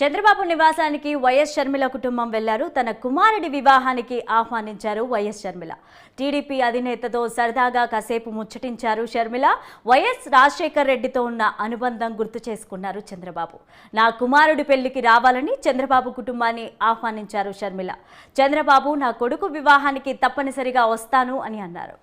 చంద్రబాబు నివాసానికి వైఎస్ షర్మిల కుటుంబం వెళ్లారు. తన కుమారుడి వివాహానికి ఆహ్వానించారు వైఎస్ షర్మిల. టీడీపీ అధినేతతో సరదాగా కాసేపు ముచ్చటించారు షర్మిల. వైఎస్ రాజశేఖర్ రెడ్డితో ఉన్న అనుబంధం గుర్తు చేసుకున్నారు చంద్రబాబు. నా కుమారుడి పెళ్లికి రావాలని చంద్రబాబు కుటుంబాన్ని ఆహ్వానించారు షర్మిల. చంద్రబాబు నా కొడుకు వివాహానికి తప్పనిసరిగా వస్తాను అని అన్నారు.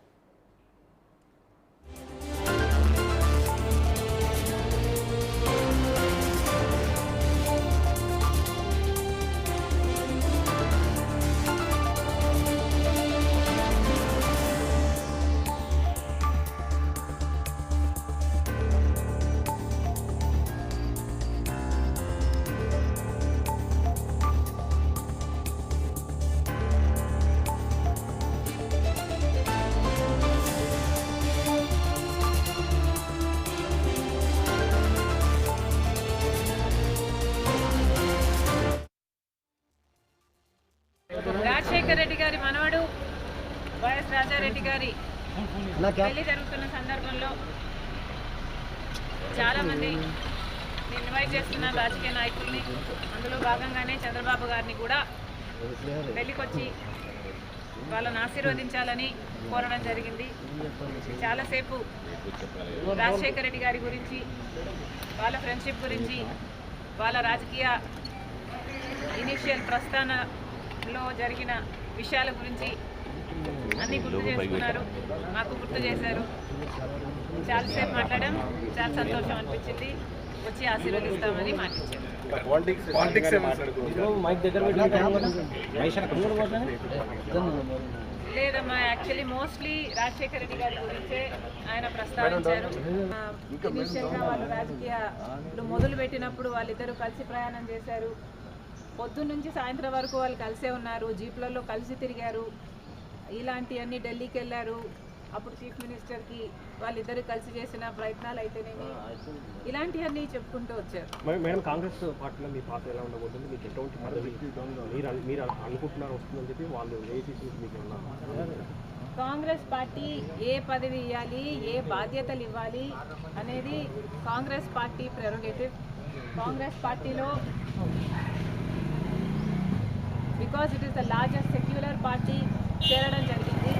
రాజశేఖర్ రెడ్డి గారి మనవడు వైఎస్ రాజారెడ్డి గారి పెళ్లి జరుగుతున్న సందర్భంలో చాలామంది ఇన్వైట్ చేస్తున్నారు రాజకీయ నాయకుల్ని. అందులో భాగంగానే చంద్రబాబు గారిని కూడా పెళ్లికొచ్చి వాళ్ళని ఆశీర్వదించాలని కోరడం జరిగింది. చాలాసేపు రాజశేఖర్ రెడ్డి గారి గురించి, వాళ్ళ ఫ్రెండ్షిప్ గురించి, వాళ్ళ రాజకీయ ఇనిషియల్ ప్రస్థానంలో జరిగిన విషయాల గురించి అన్నీ గుర్తు చేసుకున్నారు, మాకు గుర్తు చేశారు. చాలాసేపు మాట్లాడడం చాలా సంతోషం అనిపించింది. వచ్చి ఆశీర్వదిస్తామని మాటిచ్చారు. లేదమ్మా, యాక్చువల్లీ మోస్ట్లీ రాజశేఖర్ రెడ్డి గారి గురించే ఆయన ప్రస్తావించారు. ఇనిషియల్గా వాళ్ళు రాజకీయాలు మొదలు పెట్టినప్పుడు వాళ్ళిద్దరూ కలిసి ప్రయాణం చేశారు. పొద్దున్న నుంచి సాయంత్రం వరకు వాళ్ళు కలిసే ఉన్నారు, జీప్లలో కలిసి తిరిగారు. ఇలాంటివన్నీ ఢిల్లీకి వెళ్ళారు. అప్పుడు చీఫ్ మినిస్టర్కి వాళ్ళిద్దరు కలిసి చేసిన ప్రయత్నాలు అయితేనేమి ఇలాంటివన్నీ చెప్పుకుంటూ వచ్చారు. మేడం, కాంగ్రెస్ పార్టీలో మీ పాత్ర ఎలా ఉండబోతుంది? మీకు ఎటువంటి పదవి మీరు అనుకుంటున్నారు వస్తుందని చెప్పి వాళ్ళు మీకు కాంగ్రెస్ పార్టీ ఏ పదవి ఇవ్వాలి, ఏ బాధ్యతలు ఇవ్వాలి అనేది కాంగ్రెస్ పార్టీ ప్రెరోగేటివ్. కాంగ్రెస్ పార్టీలో because it is the largest secular party చేరడం జరిగింది.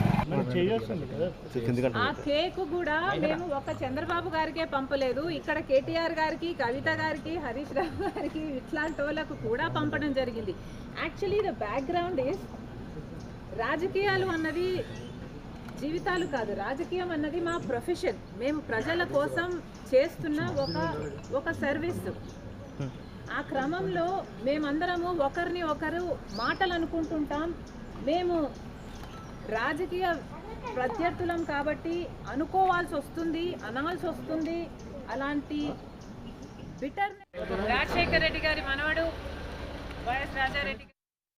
ఆ కేక్ కూడా మేము ఒక చంద్రబాబు గారికే పంపలేదు, ఇక్కడ కేటీఆర్ గారికి, కవిత గారికి, హరీష్ రావు గారికి, ఇట్లాంటి వాళ్ళకు కూడా పంపడం జరిగింది. యాక్చువల్లీ ద బ్యాక్గ్రౌండ్ ఈస్ రాజకీయాలు అన్నది జీవితాలు కాదు, రాజకీయం అన్నది మా ప్రొఫెషన్. మేము ప్రజల కోసం చేస్తున్న ఒక సర్వీస్. ఆ క్రమంలో మేమందరము ఒకరిని ఒకరు మాటలు అనుకుంటుంటాం. మేము రాజకీయ ప్రత్యర్థులం కాబట్టి అనుకోవాల్సి వస్తుంది, అనాల్సి వస్తుంది. అలాంటి బిటర్ రాజశేఖర్ రెడ్డి గారి మనవడు వైఎస్ రాజారెడ్డి